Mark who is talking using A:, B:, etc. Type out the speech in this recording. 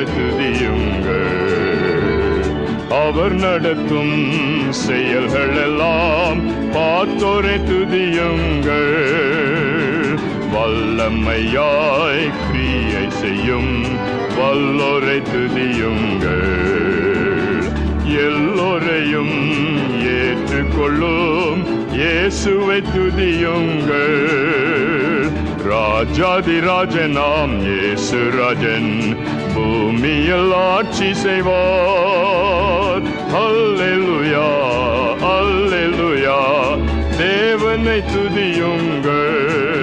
A: ஆவியாய் துதியுங்கள். அவர் நடத்தும் செயல்கள் எல்லாம் பார்த்தோரை துதியுங்கள். வல்லமையாய் கிரியை செய்யும் வல்லோரை துதியுங்கள். எல்லோரையும் ஏற்றுக்கொள்ளும் இயேசுவை துதியுங்கள். ராஜாதிராஜனாம் இயேசு ராஜன் பூமியில் ஆட்சி செய்வார். அல்லேலூயா, அல்லேலூயா, தேவனை துதியுங்கள்.